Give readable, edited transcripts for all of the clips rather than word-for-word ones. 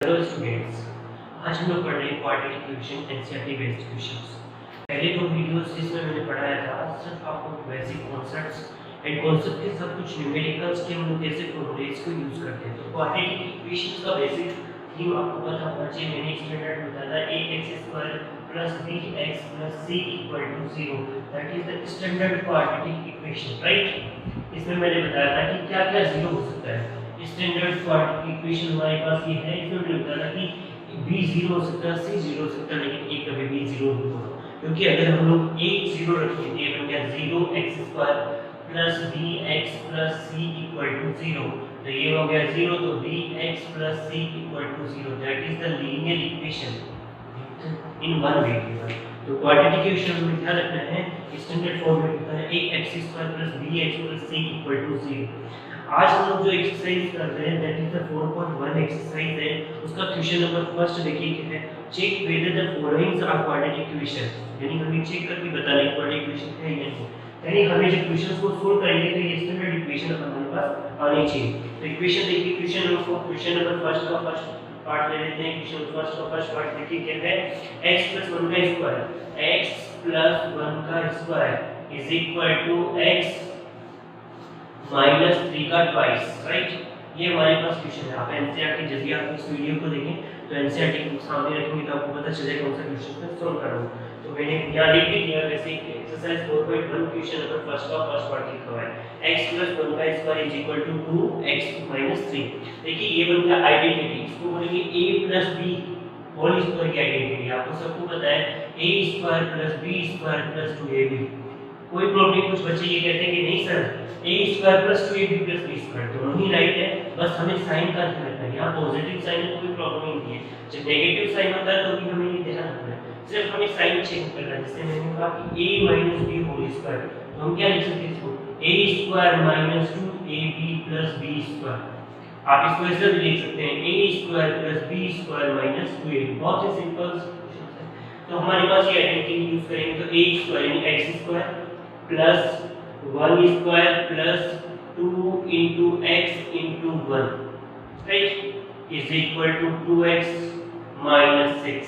Hello students, आज हम लोग पढ़ रहे हैं quadratic equation NCERT based questions. पहले दो वीडियोस जिसमें मैंने पढ़ाया था सिर्फ आपको बेसिक कॉन्सेप्ट्स एंड कॉन्सेप्ट के साथ कुछ न्यूमेरिकल्स के हम लोग कैसे फॉर्मूलेज को यूज करते हैं। तो क्वाड्रेटिक इक्वेशंस का बेसिक थीम आपको पता होना चाहिए। मैंने स्टैंडर्ड बताया था ax² plus bx plus c equal to 0, that is the standard quadratic equation, right. इसमें मैंने बताया था कि क्या क्या जीरो हो सकता है। स्टैंडर्ड क्वाड्रेटिक इक्वेशन हमारे पास ये है। इसमें मैंने बताया कि b 0 हो सकता है, c 0 हो सकता है, लेकिन a कभी भी 0 नहीं होगा, क्योंकि अगर हम लोग एक 0 रखें तो ये बन गया 0x² plus bx plus c equal to 0, तो ये हो गया 0, तो bx plus c equal to 0, that is the linear equation in one variable। तो क्वाड्रेटिक इक्वेशन में ध्यान रखना है स्टैंडर्ड फॉर्म में होता है ax² plus bx plus c equal to 0। आज हम लोग जो एक्सरसाइज कर रहे हैं दैट इज द 4.1 एक्सरसाइज है। उसका क्वेश्चन नंबर फर्स्ट देखिए क्या है, check whether the followings are quadratic equation, यानी हमें चेक करके बताना है क्वाड्रेटिक इक्वेशन है या नहीं। यानी हमें जब क्वेश्चंस को सोल्व करेंगे तो ये स्टैंडर्ड इक्वेशन हमारे पास आनी चाहिए। तो इक्वेशन देखिए, क्वेश्चन नंबर फर्स्ट का फर्स्ट पार्ट ले लेते हैं। क्वेश्चन फर्स्ट का फर्स्ट पार्ट देखिए क्या है, x + 1 का स्क्वायर, x + 1 का square is equal to x -3 का ट्वाइस, राइट। ये हमारे पास क्वेश्चन है। आप एनसीईआरटी जब भी आप इस वीडियो को देखें तो एनसीईआरटी को सामने रखेंगे तो आपको पता चलेगा कौन सा क्वेश्चन मैं सॉल्व कर रहा हूं। तो मैंने यहां लिख भी दिया वैसे एक्सरसाइज 4.1 क्वेश्चन नंबर फर्स्ट का फर्स्ट पार्ट लिखा हुआ है, x + 1 का square is equal to 2x - 3। देखिए ये बन गया आइडेंटिटी, इसको बोलेंगे a + b होल स्क्वायर की आइडेंटिटी। आपको सबको पता है a² + b² + 2ab। कोई प्रॉब्लम, कुछ बच्चे ये कहते हैं कि नहीं सर a² + 2ab + b² दोनों ही राइट है, बस हमें साइन का ध्यान रखना है। यहाँ पॉजिटिव साइन में कोई प्रॉब्लम नहीं है, जब नेगेटिव साइन होता है तो भी हमें ये ध्यान रखना है, सिर्फ हमें साइन चेंज करना है। जैसे मैंने कहा कि a - b होल स्क्वायर, तो हम क्या लिख सकते हैं इसको a² - 2ab + b²। आप इसको ऐसे भी लिख सकते हैं a² + b² - 2ab। बहुत ही सिंपल क्वेश्चन है। तो हमारे पास ये आइडेंटिटी यूज करेंगे तो a² यानी x² plus 1² plus 2 into x into 1, right, is equal to 2x minus 6।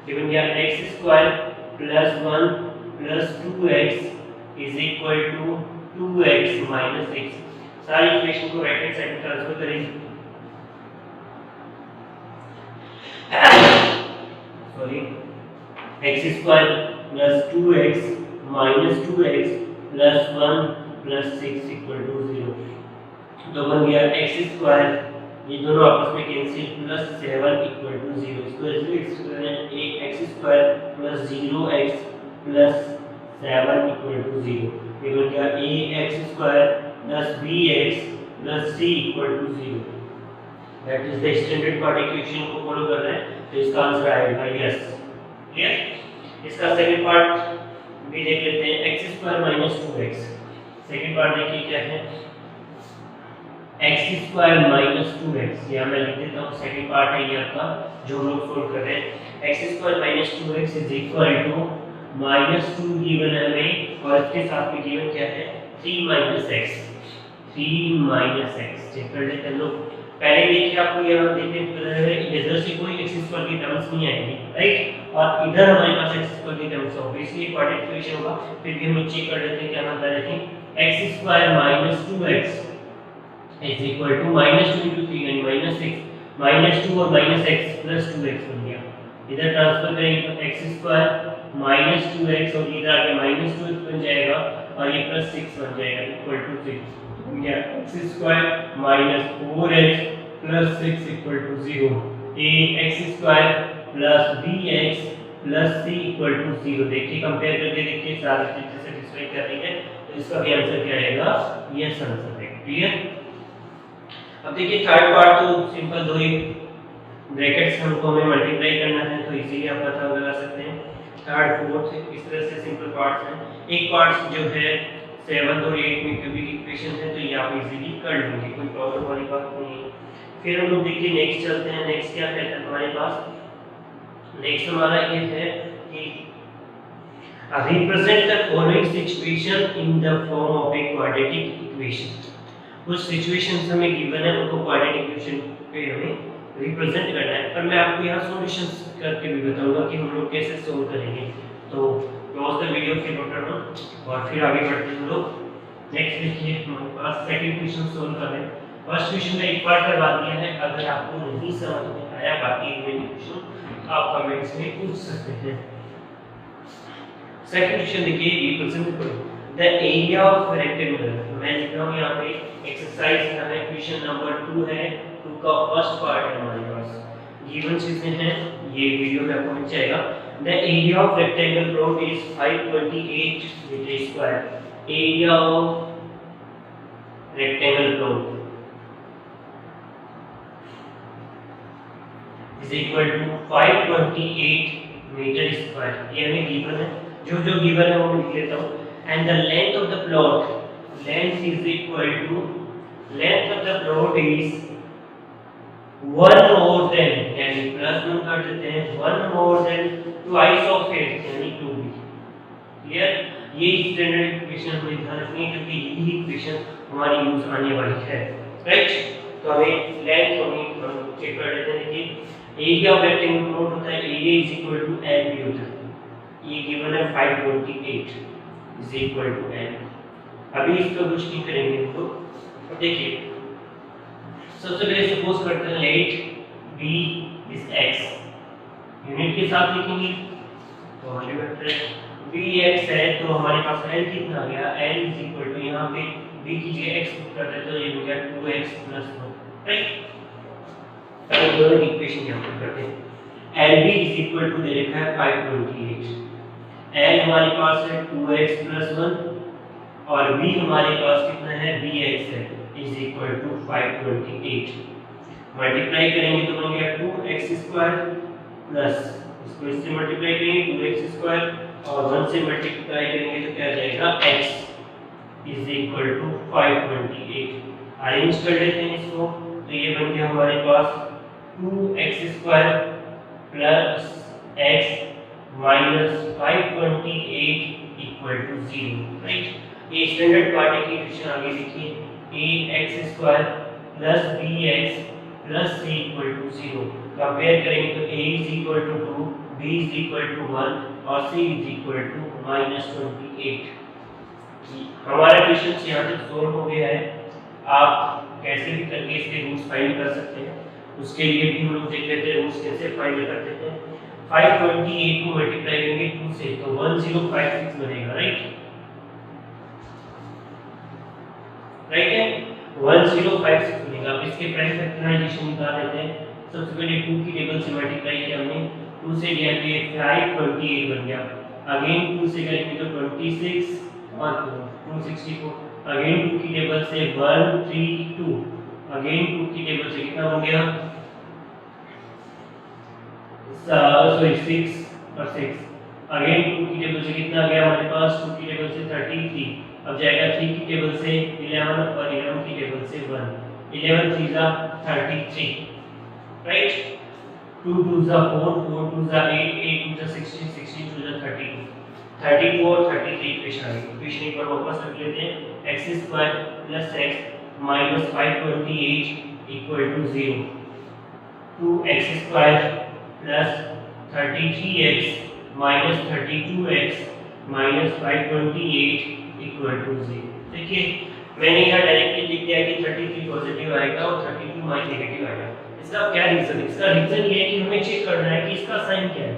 given here x² plus 1 plus 2x is equal to 2x minus 6। सारी इक्वेशन को राइट हैंड साइड में ट्रांसफर करेंगे, sorry, x² plus 2x minus 2x plus 1 plus 6 equal to 0। तो बन गया x², ये दोनों आपस में कैंसिल, प्लस 7 equal to 0। इसको ऐसे लिख सकते हैं x² plus 0x plus 7 equal to 0। ये बन गया ax² plus bx plus c equal to 0। That is the standard quadratic equation को फॉलो कर रहे हैं, तो इसका आंसर आएगा यस। क्लियर। इसका सेकंड पार्ट भी देख लेते हैं, x² - 2x। सेकंड पार्ट देखिए क्या है, x² - 2x। यहाँ मैं लिख देता हूँ, सेकंड पार्ट है ये आपका जो हम लोग सोल्व कर रहे हैं। x² - 2x is equal to -2 given है हमें, और इसके साथ में गिवन क्या है 3 - x। 3 - x चेक कर लेते हैं लोग। पहले देखिए आपको यहाँ देखिए इधर से कोई x² की टर्म्स नहीं आएगी, राइट, और इधर हमारे पास x² की टर्म्स है, ऑब्वियसली क्वाड्रेटिक इक्वेशन होगा। फिर भी हम लोग चेक कर लेते हैं क्या बनता है। देखिए x² - 2x is equal to -2 into 3 यानी -6, -2 और -x plus 2x बन गया। इधर ट्रांसफर करेंगे तो x² - 2x और इधर आके -2x बन जाएगा और ये +6 बन जाएगा इक्वल टू 6। तो क्या x² - 4x plus 6 equal to 0। ax² plus bx plus c equal to 0। देखिए कंपेयर करके देखिए सारी चीजें सेटिस्फाई कर रही है, तो इसका भी आंसर क्या आएगा, यस आंसर है। क्लियर। अब देखिए थर्ड पार्ट तो सिंपल, दो ही ब्रैकेट्स हमको हमें मल्टीप्लाई करना है, तो इजीली आप पता लगा सकते हैं। थर्ड फोर्थ इस तरह से सिंपल पार्ट्स हैं। एक पार्ट जो है 7 और 8 में क्यूबिक इक्वेशन है, तो ये आप इजीली कर लेंगे, कोई प्रॉब्लम वाली बात नहीं है। फिर हम लोग देखिए नेक्स्ट चलते हैं। नेक्स्ट क्या कहता है हमारे पास, नेक्स्ट हमारा ये है कि represent the following situation in the form of a quadratic equation। कुछ सिचुएशंस हमें गिवन है, उनको क्वाड्रेटिक इक्वेशन पे हमें रिप्रेजेंट करना है, पर मैं आपको यहाँ सॉल्यूशंस करके भी बताऊंगा कि हम लोग कैसे सोल्व करेंगे। तो पॉज द वीडियो फिर नोट करना और फिर आगे बढ़ते हैं हम लोग। नेक्स्ट देखिए हमारे पास सेकंड क्वेश्चन सोल्व कर रहे हैं। फर्स्ट क्वेश्चन में एक पार्ट करवा दिया है, अगर आपको नहीं समझ में आया बाकी रिमेनिंग क्वेश्चन आप कमेंट्स में पूछ सकते हैं। सेकंड क्वेश्चन देखिए, रिप्रेजेंट करो द एरिया ऑफ रेक्टेंगल। मैं लिख रहा हूं यहां पे एक्सरसाइज है, क्वेश्चन नंबर 2 है, 2 का फर्स्ट पार्ट है हमारे पास। गिवन चीजें हैं, ये वीडियो में आपको मिल जाएगा। The area of rectangle plot is 528 metre square. Area of rectangle plot is equal to 528 metre square. ये हमें गिवन है, जो गिवन है वो मैं लिख लेता हूँ। And the length of the plot, length is equal to, length of the plot is 1 more than, यानी प्लस 1 कर देते हैं, 1 more than twice of it, यानी 2b। क्लियर? ये स्टैंडर्ड इक्वेशन हमें ध्यान रखनी है क्योंकि यही इक्वेशन हमारी यूज आने वाली है, राइट? तो हमें लेंथ हम चेक कर लेते हैं कि एरिया ऑफ रेक्टेंगल प्लॉट होता है, area is equal to L B होता है। ये गिवन है 528 इज इक्वल टू एल। अभी इसका कुछ नहीं करेंगे हम लोग। देखिए सबसे पहले सपोज करते हैं let b is x, unit के साथ लिखेंगे तो हमारे वेक्टर bx है, तो हमारे पास l कितना आ गया, l इज इक्वल टू, यहाँ पे b की जगह x पुट कर देते तो ये हो गया 2x + 1, राइट? अब दोनों की इक्वेशन यहां पुट करते हैं। lb इज इक्वल टू दे रखा है 528, l हमारे पास है 2x + 1 और b हमारे पास कितना है, bx है, इज इक्वल टू 528। मल्टीप्लाई करेंगे तो बन गया 2x² प्लस, इसको इससे मल्टीप्लाई करेंगे 2x² और 1 से मल्टीप्लाई करेंगे तो क्या आ जाएगा, x is equal to 528। Arrange कर लेते हैं इसको, तो ये बन गया हमारे पास 2x² plus x minus 528 equal to 0, right? ये स्टैंडर्ड पार्ट की इक्वेशन आगे लिखिए, ax² plus bx plus c equal to 0। Compare करेंगे तो a is equal to 2, b is equal to 1 और c इज इक्वल टू -28। हमारा क्वेश्चन यहाँ तक सॉल्व हो गया है। आप कैसे भी करके इसके रूट्स फाइंड कर सकते हैं, उसके लिए भी हम लोग देख लेते हैं रूट्स कैसे फाइंड करते हैं। 528 को मल्टीप्लाई करेंगे 2 से तो 1056 बनेगा, राइट? राइट है, 1056 बनेगा। अब इसके प्राइम फैक्टराइजेशन निकाल लेते हैं। सबसे पहले 2 की टेबल से मल्टीप्लाई किया हमने, 2 से दिया तो ये 528 बन गया। अगेन 2 से करेंगे तो 26 और 264। अगेन 2 की टेबल से 132, अगेन 2 की टेबल से कितना बन गया, सॉरी 6 और 6। अगेन 2 की टेबल से कितना गया हमारे पास, 2 की टेबल से 33। अब जाएगा 3 की टेबल से 11 और 11 की टेबल से 1, 11 3 जा 33, राइट? 2 2 जा 4, 4 2 जा 8, 8 2 जा 16, 16 2 जा 32, 32 और 33 इक्वेशन आ गई। इक्वेशन एक बार वापस रख लेते हैं, x² plus x minus 528 equal to 0, 2x² plus 33x minus 32x minus 528 equal to 0। देखिए मैंने यहाँ डायरेक्टली लिख दिया कि 33 पॉजिटिव आएगा और 32 नेगेटिव आएगा। इसका क्या रीजन है? इसका रीजन ये है कि हमें चेक करना है कि इसका साइन क्या है।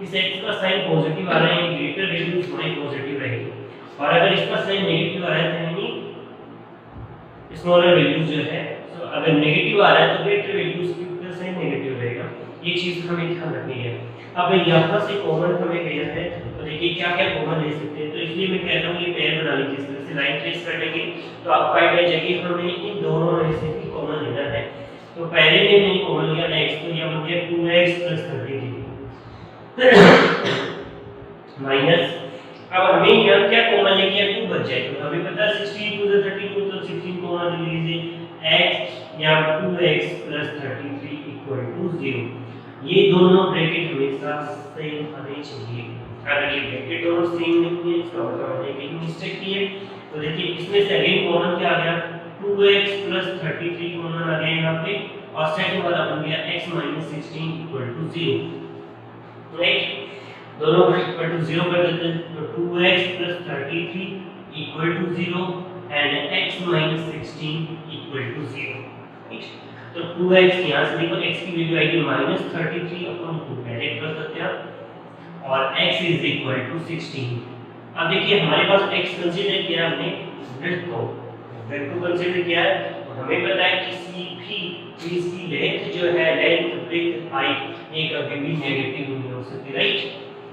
इस x का साइन पॉजिटिव आ रहा है, ग्रेटर वैल्यू हमारी पॉजिटिव रहेगी, और अगर इसका साइन नेगेटिव आ रहा है तो यानी स्मॉलर वैल्यूज जो है, तो अगर नेगेटिव आ रहा है तो ग्रेटर वैल्यूज की साइन नेगेटिव रहेगा। ये चीज हमें ध्यान रखनी है। अब यहाँ से कॉमन हमें गया है, तो देखिए क्या क्या कॉमन ले सकते हैं। तो इसलिए मैं कहता हूँ ये पेयर बना लीजिए, इस तरह से लाइन ट्रेस कर लेंगे तो आपको आइडिया जाएगी हमें इन दोनों में से भी कॉमन लेना है। तो पहले में मैंने कॉमन लिया x, तो यह बन गया 2x + 33 माइनस, अब हमें यहाँ क्या कॉमन लेके 2 बच जाए, तो हमें पता है 16 2 32, तो 16 कॉमन ले लीजिए, x या 2x + 33 इक्वल टू 0। ये दोनों ब्रैकेट हमेशा सेम आने चाहिए। अगर ये ब्रैकेट दोनों सेम नहीं है इसका मतलब हमने एक मिस्टेक की है। तो देखिए इसमें से अगेन कॉमन क्या आ गया, 2x + 33 कॉमन आ गया यहाँ पे, और सेकंड वाला बन गया x minus 16 equal to 0, right. दोनों को इक्वल टू 0 कर देते हैं, तो 2x plus 33 equal to 0 and x minus 16 equal to 0, right. तो 2x यहाँ से देखो x की वैल्यू आएगी माइनस 33 अपॉन 2, डायरेक्ट कर सकते हैं आप, और x इज इक्वल टू 16। अब देखिए हमारे पास x कंसीडर किया हमने वृत्त को कंसीडर किया है, तो हमें पता है किसी भी चीज की लेंथ जो है, लेंथ विड्थ हाइट ये कभी भी नेगेटिव नहीं हो सकती, राइट।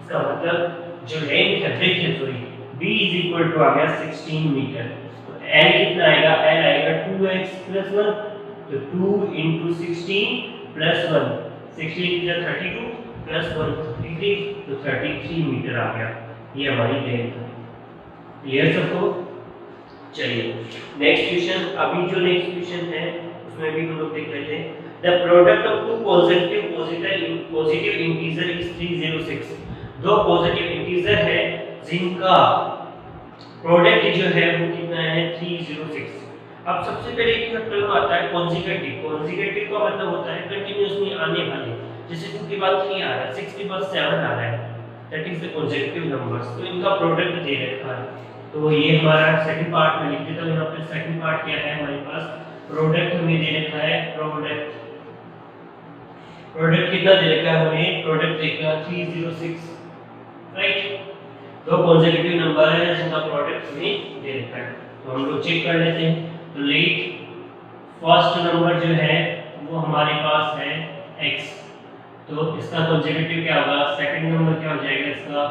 इसका मतलब जो लेंथ है विड्थ है sorry b is equal to आ गया 16 मीटर, तो l कितना आएगा, l आएगा 2x प्लस 1, तो 2 into 16 प्लस 1, 16 मीटर 32 प्लस 1 33, तो 33 मीटर आ गया, ये हमारी लेंथ है। क्लियर सबको? चलिए नेक्स्ट क्वेश्चन, अभी जो नेक्स्ट क्वेश्चन है उसमें भी हम लोग देख लेते हैं। The product of two positive integer is 306। दो पॉजिटिव इंटीजर है जिनका प्रोडक्ट जो है वो कितना है 306। अब सबसे पहले एक टर्म आता है कॉन्जिगेटिव। कॉन्जिगेटिव का मतलब होता है कंटीन्यूअसली आने वाले, जैसे 2 के बाद 3 आ रहा है, 6 के बाद 7 आ रहा है, दैट इज द कॉन्जिगेटिव नंबर्स। तो इनका प्रोडक्ट दे रखा है, तो ये हमारा सेकंड पार्ट में लिख देता हूं। यहाँ पे सेकंड पार्ट क्या है हमारे पास, प्रोडक्ट हमें दे रखा है, प्रोडक्ट कितना दे रखा है हमें, प्रोडक्ट देखा 306, राइट। दो पॉजिटिव नंबर है जिनका प्रोडक्ट हमें दे रखा है, तो हम लोग चेक कर लेते हैं। तो लेट फर्स्ट नंबर जो है वो हमारे पास है x, तो इसका कॉन्जिगेटिव क्या होगा, सेकंड नंबर क्या हो जाएगा, इसका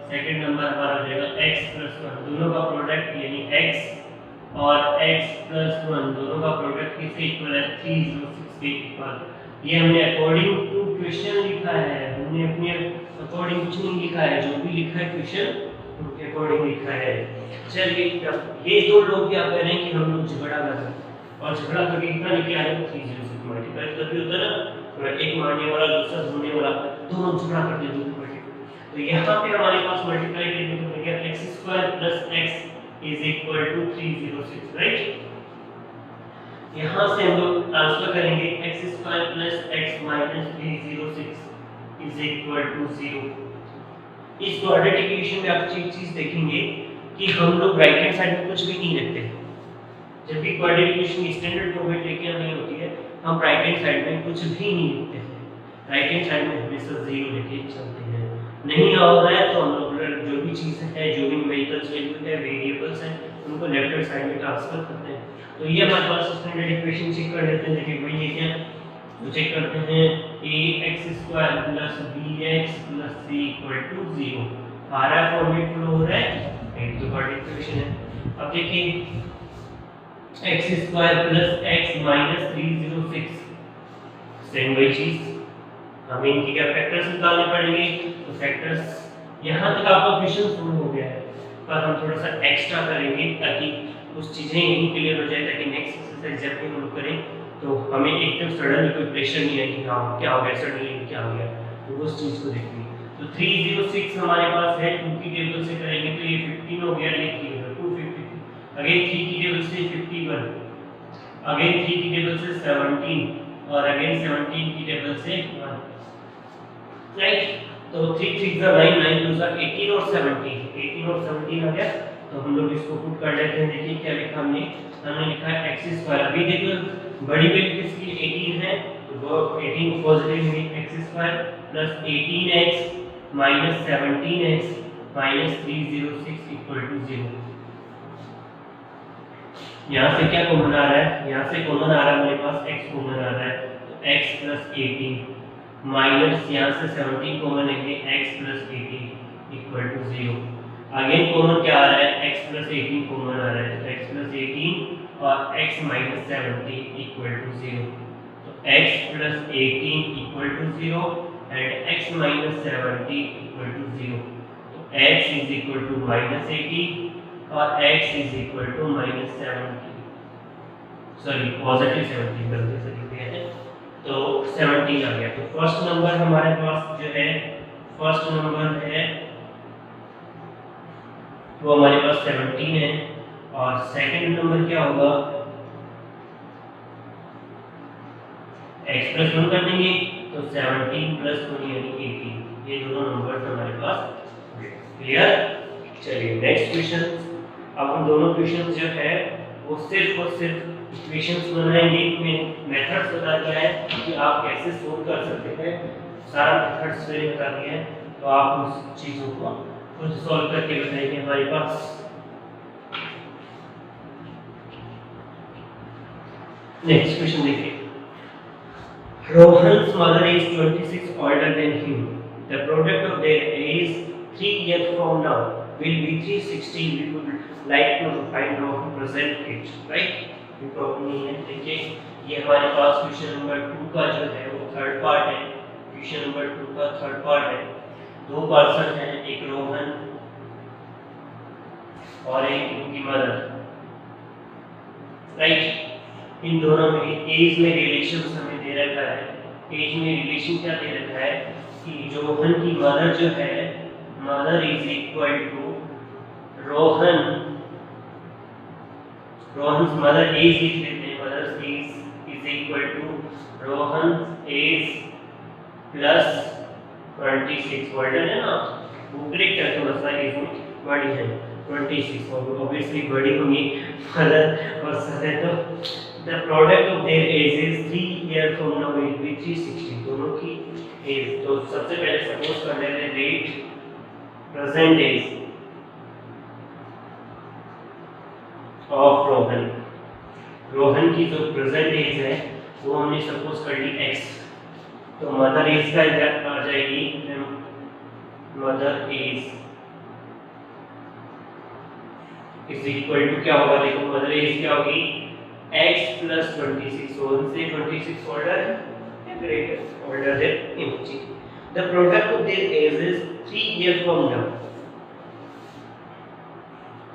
सेकंड नंबर हमारा हो जाएगा x प्लस 1, दोनों का प्रोडक्ट यानी x और x प्लस 1 दोनों का प्रोडक्ट किसके इक्वल है, 306 के इक्वल। ये हमने अकॉर्डिंग टू क्वेश्चन लिखा है, हमने अपने अकॉर्डिंग कुछ नहीं लिखा है, जो भी लिखा है क्वेश्चन उनके अकॉर्डिंग लिखा है। चलिए ये दो लोग क्या कर रहे हैं कि हम लोग झगड़ा कर रहे हैं, और झगड़ा करके कितना लेके आ रहे हैं 306 मल्टीप्लाई कभी होता है ना, एक मानने वाला दूसरा ढूंढने वाला, दोनों झगड़ा करते हैं दोनों मल्टीप्लाई। तो यहाँ पे हमारे पास मल्टीप्लाई करने को मिल गया x² + x is equal to 306, right. यहाँ से हम लोग ट्रांसफर करेंगे x² + x minus 306 is equal to 0। इस क्वाड्रेटिक इक्वेशन में आप एक चीज देखेंगे कि हम लोग राइट हैंड साइड में कुछ भी नहीं रखते। जब भी क्वाड्रेटिक इक्वेशन की स्टैंडर्ड फॉर्मेट लेके आनी होती है, हम राइट हैंड साइड में कुछ भी नहीं लिखते हैं, राइट हैंड साइड में हमेशा 0 लेके चलते हैं। नहीं आ रहा है तो हम लोग जो भी चीज़ है, जो भी न्यूमेरिकल्स वैल्यू है, वेरिएबल्स हैं, उनको लेफ्ट हैंड साइड में ट्रांसफर करते हैं। तो ये हमारे पास स्टैंडर्ड इक्वेशन चेक कर लेते हैं। देखिए भाई ये क्या, तो चेक करते हैं ax² + bx + c = 0 आ रहा है, फॉर्मेट फ्लो हो रहा है, एक तो क्वाड्रेटिक इक्वेशन है। अब देखिए x² + x माइनस 306, सेम वही चीज, हमें इनके क्या फैक्टर्स निकालने पड़ेंगे। तो फैक्टर्स यहाँ तक आपका क्वेश्चन शुरू हो गया है, पर हम थोड़ा सा एक्स्ट्रा करेंगे ताकि कुछ चीज़ें यही क्लियर हो जाए, ताकि नेक्स्ट एक्सरसाइज जब भी हम लोग करें तो हमें एकदम सडनली कोई प्रेशर नहीं है कि हाँ क्या हो गया, सडनली क्या हो गया, तो उस चीज़ को देखेंगे। तो 306 हमारे पास है, 2 की टेबल से करेंगे तो ये 15 हो गया, ये 3 होगा, 250, अगेन 3 की टेबल से 51, अगेन 3 की टेबल से 17 और अगेन 17 की टेबल से 1, राइट। तो 3 3 9 9 2 18 और 17 आ गया। तो हम लोग इसको पुट कर लेते हैं। देखिए क्या लिखा हमने लिखा है x²। अभी देखो बड़ी वैल्यू किसकी 18 है, तो वो 18 पॉजिटिव में x² + 18x minus 17x minus 306 equal to 0। यहाँ से क्या कॉमन आ रहा है, यहाँ से कॉमन आ रहा है हमारे पास x कॉमन आ रहा है, तो x + 18 माइनस यहाँ से 17 कॉमन है, x + 18 equal to 0। Again common क्या आ रहा है, x + 18 कॉमन आ रहा है, तो x + 18 और x - 17 इक्वल टू 0। तो x + 18 equal to 0 and x - 17 equal to 0। तो x इज इक्वल टू -80 और x is equal to -70, sorry positive 70 गलती से लिख दिया है, तो 17 आ गया। तो फर्स्ट नंबर हमारे पास जो है, फर्स्ट नंबर है वो हमारे पास 17 है, और सेकंड नंबर क्या होगा, x प्लस 1 कर देंगे तो 17 प्लस 1 यानी 18, ये दोनों नंबर्स हमारे पास। क्लियर? चलिए नेक्स्ट क्वेश्चन। अब हम दोनों क्वेश्चन जो है वो सिर्फ और सिर्फ इक्वेशंस बनाएंगे, में मेथड्स बता दिया है कि आप कैसे सोल्व कर सकते हैं, सारा मेथड्स मैंने बता दिया है, तो आप उस चीज़ों को खुद सॉल्व करके बताएंगे हमारे पास। नेक्स्ट क्वेश्चन देखिए। Rohan's mother is 26 older than him. The product of their age 3 years from now will be 360. We would like to find Rohan present age, right? ये प्रॉब्लम नहीं है। देखिए ये हमारे पास क्वेश्चन नंबर 2 का जो है वो थर्ड पार्ट है। क्वेश्चन नंबर 2 का थर्ड पार्ट है। दो पर्सन हैं, एक रोहन और एक उनकी मदर, राइट? इन दोनों में एज में रिलेशन हमें दे रखा है। एज में रिलेशन क्या दे रखा है कि रोहन की मदर जो है, mother is equal to Rohan, Rohan mother age लिख लेते हैं, mother's age is equal to Rohan age plus 26। वर्डन है ना, वो करेक्ट है, थोड़ा सा एज में बड़ी है 26, और ऑब्वियसली बड़ी होंगी मदर और सदर। तो the product of their age is 3 year from now will be 360, दोनों की एज। तो सबसे पहले सपोज कर लेते हैं let present age of Rohan. Rohan की जो प्रेजेंट एज है वो हमने सपोज कर ली x, तो मदर एज का आ जाएगी, mother age is equal to क्या होगा, देखो मदर एज क्या होगी, x plus 26, so उनसे 26 older है, greater older than him। The product of their age is 3 years from now,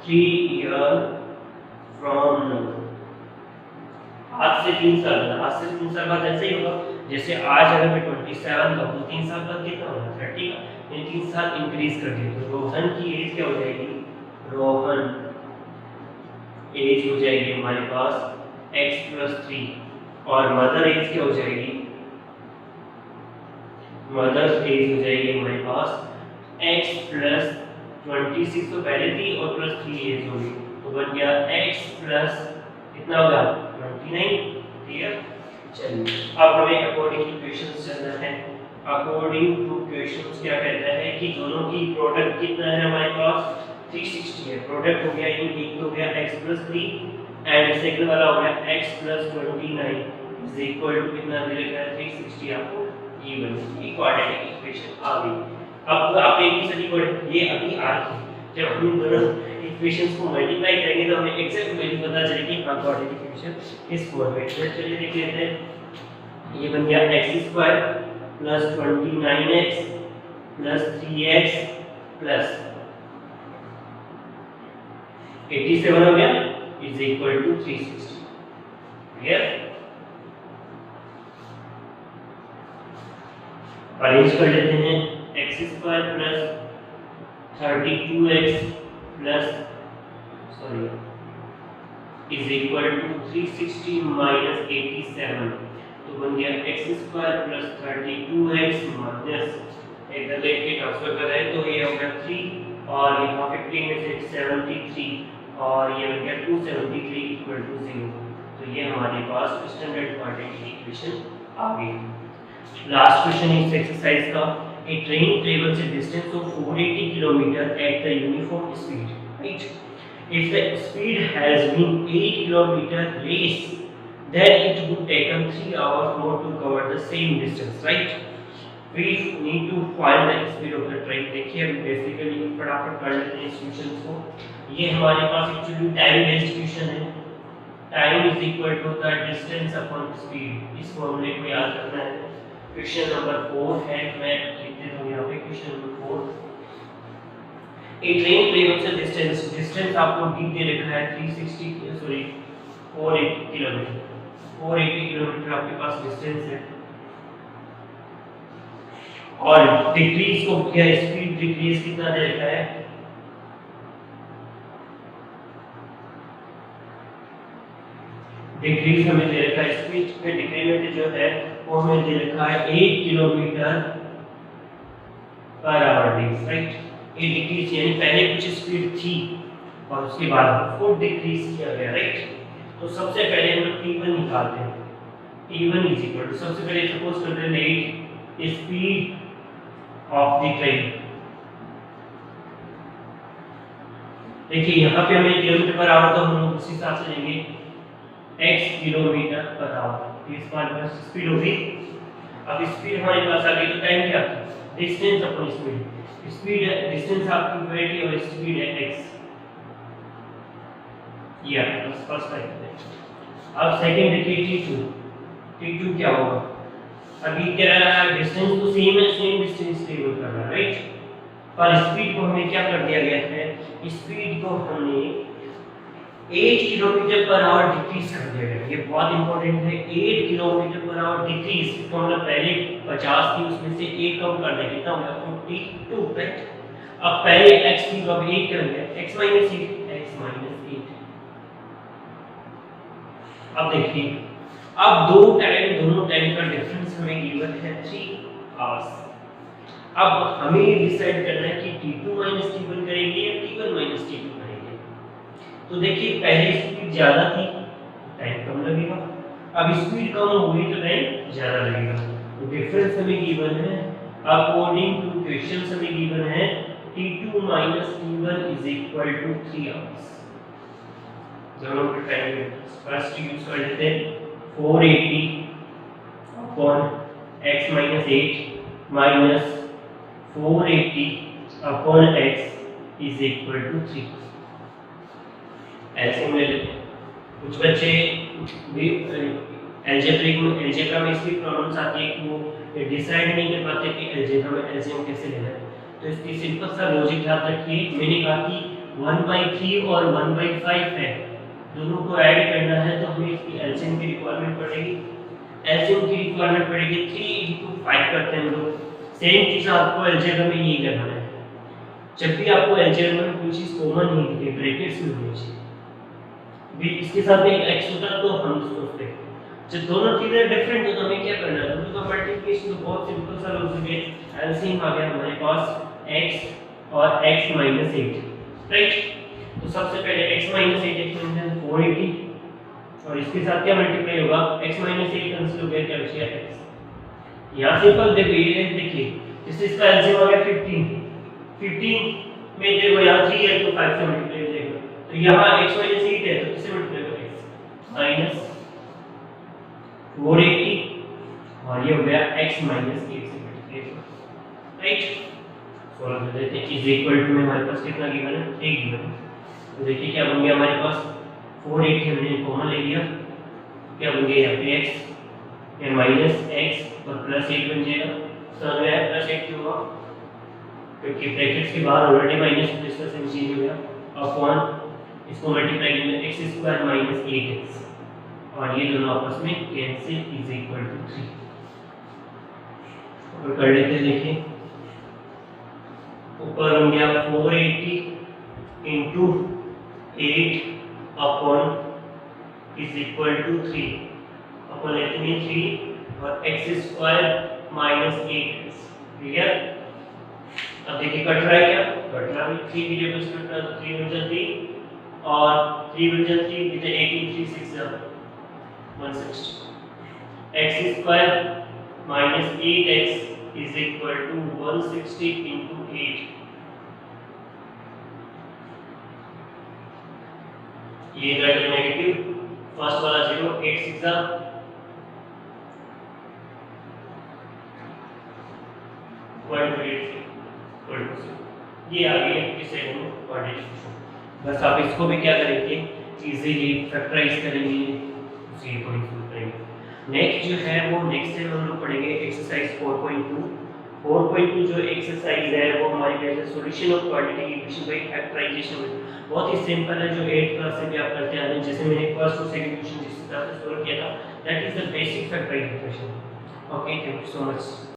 3 year from now। आज से 3 साल बाद, आज से 3 साल बाद ऐसे ही होगा जैसे आज अगर मैं 27 का हूँ, 3 साल बाद कितना होगा 30 का, यानी 3 साल इंक्रीज कर दिया। तो रोहन की एज क्या हो जाएगी, रोहन एज हो जाएगी हमारे पास x plus 3, और मदर एज क्या हो जाएगी, मदर्स एज हो जाएगी हमारे पास x plus 26 तो पहले थी और प्लस 3 एज होगी, तो बन गया x plus कितना होगा 29। क्लियर? चलिए अब हमें अकॉर्डिंग टू क्वेश्चंस चलना है। अकॉर्डिंग टू क्वेश्चंस क्या कहता है कि दोनों की प्रोडक्ट कितना है हमारे पास 360 है। प्रोडक्ट हो गया, एक हो गया x plus 3 एंड सेकंड वाला हो गया x plus 29 is equal to कितना दे रखा है 360। आपको ये बनी क्वाड्रेटिक इक्वेशन आ गई। अब आप एक ही सही पढ़े, ये अभी आ रही है, जब हम दोनों इक्वेशंस को मल्टीप्लाई करेंगे तो हमें एग्जैक्ट वैल्यू पता चलेगी क्वाड्रेटिक इक्वेशन इस फॉर्म में। तो चलिए देख लेते हैं। ये बन गया x² plus 29x plus 3x plus 87 हो गया is equal to 360। Clear? Arrange कर लेते हैं। x² plus 32x plus is equal to 360 minus 87, तो बन गया x² plus 32x minus इधर लेके ट्रांसफर कर रहे हैं तो ये हो गया 3 और यहाँ 15 में से 73 और ये बन गया 273 इक्वल टू 0। तो ये हमारे पास स्टैंडर्ड क्वाड्रेटिक इक्वेशन आ गई। लास्ट क्वेश्चन इस एक्सरसाइज का, a train travels a distance of 480 km at the uniform speed, right? If the speed has been 8 km less, then it would take 3 hours more to cover the same distance, right? We need to find the speed of the train। देखिए हम basically फटाफट कर लेते हैं इस question को। ये हमारे पास एक्चुअली टाइम बेस्ड क्वेश्चन है। Time is equal to the distance upon speed, इस फॉर्मूले को याद करना है। क्वेश्चन नंबर 4 है, मैं लिख देता हूं यहां पे question number 4। A train travels a distance आपको डी दे रखा है 480 किलोमीटर। 480 किलोमीटर आपके पास डिस्टेंस है और डिक्रीज को क्या स्पीड डिक्रीज कितना दे रखा है, डिक्रीज हमें दे रखा है। स्पीड पे डिक्रीमेंट जो है वो हमें दे रखा है 8 kilometre per hour decrease, right. ये डिक्रीज यानी पहले कुछ स्पीड थी और उसके बाद उसको डिक्रीज किया गया, राइट। तो सबसे पहले हम लोग t1 निकालते हैं। t1 इज इक्वल टू, सबसे पहले सपोज करते हैं let speed of the train. देखिए यहाँ पे हमें किलोमीटर पर आवर, तो हम लोग उसी हिसाब से लेंगे x किलोमीटर पर आवर। इस बार बस स्पीड होगी। अब स्पीड हमारे पास आ गई, तो टाइम क्या था? Distance upon speed. स्पीड है, डिस्टेंस आपकी यूनिट है और स्पीड है x। ये आपका फर्स्ट टाइप है। अब सेकंड देखिए t2। t2 क्या होगा? अभी क्या डिस्टेंस तो सेम है, सेम डिस्टेंस ट्रेवल कर रहा है, राइट। पर स्पीड को हमें क्या कर दिया गया है? स्पीड को हमने 8 किलोमीटर पर आवर डिक्रीज कर दिया गया। ये बहुत इंपॉर्टेंट है, 8 किलोमीटर पर आवर डिक्रीज। इसको मतलब पहले 50 थी, उसमें से 1 कम कर दें, कितना होगा? 42, राइट। अब पहले x की अब 8 करेंगे, x माइनस 8। अब देखिए, अब दोनों टाइम का डिफरेंस हमें गिवन है 3 आवर्स। अब हमें डिसाइड करना है कि t2 t1 करेंगे या t1 t2 करेंगे। तो देखिए पहले स्पीड ज्यादा थी, टाइम कम लगेगा। अब स्पीड कम होगी तो टाइम ज्यादा लगेगा। तो डिफरेंस हमें गिवन है, अकॉर्डिंग टू क्वेश्चंस हमें गिवन है t2 t1 is equal to 3 hours. दोनों के टाइम फर्स्ट यूज कर लेते हैं 480 upon x minus 8 minus 480 upon x is equal to 3। LCM ले लेते हैं। कुछ बच्चे भी अलजेब्रा में इसकी प्रॉब्लम्स आती है कि वो डिसाइड नहीं कर पाते कि अलजेब्रा में एलसीएम कैसे लेना है। तो इसकी सिंपल सा लॉजिक याद रखिए। मैंने कहा कि 1/3 और 1/5 है, दोनों को ऐड करना है तो हमें इसकी एलसीएम की रिक्वायरमेंट पड़ेगी। एलसीएम की रिक्वायरमेंट पड़ेगी 3 × 5 करते हैं हम लोग। सेम चीज आपको अलजेब्रा में यही करना है। जब भी आपको अलजेब्रा में कोई चीज कॉमन नहीं दिखे, ब्रैकेट्स में होनी चाहिए। भी इसके साथ एक x होता तो हम सोचते हैं जब दोनों चीजें डिफरेंट है तो हमें क्या करना है? दोनों का मल्टीप्लिकेशन तो बहुत सिंपल सा लॉजिक है। एलसीएम आ गया हमारे पास x और x माइनस 8, राइट। तो सबसे पहले x माइनस 8 x माइनस 480 और इसके साथ क्या मल्टीप्लाई होगा? x माइनस 8 कैंसिल हो गया, क्या बचेगा x। यहाँ सिंपल देखिए जैसे इसका एलसीएम आ गया 15 में देखो यहाँ 3 है तो 5 से मल्टीप्लाई हो जाएगा। तो यहाँ x माइनस 8 है तो किससे मल्टीप्लाई करेंगे? माइनस 480 और ये हो गया x माइनस 8 से मल्टीप्लाई, राइट। सॉल्व कर देते हैं। इज इक्वल टू में हमारे पास कितना गिवन है? 3 गिवन है। तो देखिए क्या बन गया हमारे पास? 480 हमने कॉमन ले लिया, क्या बन गया यहाँ पे x, ये माइनस x और प्लस 8 बन जाएगा। समझ में आया? प्लस 8 क्यों हुआ? क्योंकि ब्रैकेट्स के बाहर ऑलरेडी माइनस तो इसका सेम चीज हो गया। अपॉन इसको मल्टीप्लाई करेंगे x² माइनस 8x और ये दोनों आपस में कैंसिल इज इक्वल टू 3। और कर लेते हैं। देखिए ऊपर बन गया 480 into 8 upon is equal to 3 upon लेते हैं 3 और x² माइनस 8x। क्लियर? अब देखिए कट रहा है, क्या कट रहा है? 3 वेरिएबल्स कट रहा है तो 3 बन जाती और 3 बन जाती है कितने? 18 3 6 160। x² minus 8x is equal to 160 into 8। ये इधर नेगेटिव, फर्स्ट वाला 0, 8 6 ये आ गया किसे क्वाड्रेटिक। बस आप इसको भी क्या करेंगे? इजीली फैक्टराइज करेंगे, उसी को इंक्लूड करेंगे। नेक्स्ट जो है वो नेक्स्ट टाइम हम लोग पढ़ेंगे एक्सरसाइज 4.2। 4.2 जो एक्सरसाइज है वो हमारी कहते हैं solution of quadratic equation by factorisation. बहुत ही सिंपल है, जो 8th क्लास से भी आप करते आ रहे हैं। जैसे मैंने फर्स्ट और सेकंड क्वेश्चन जिस तरह से सॉल्व किया था, that is the basic factorisation. Okay, thank you so much.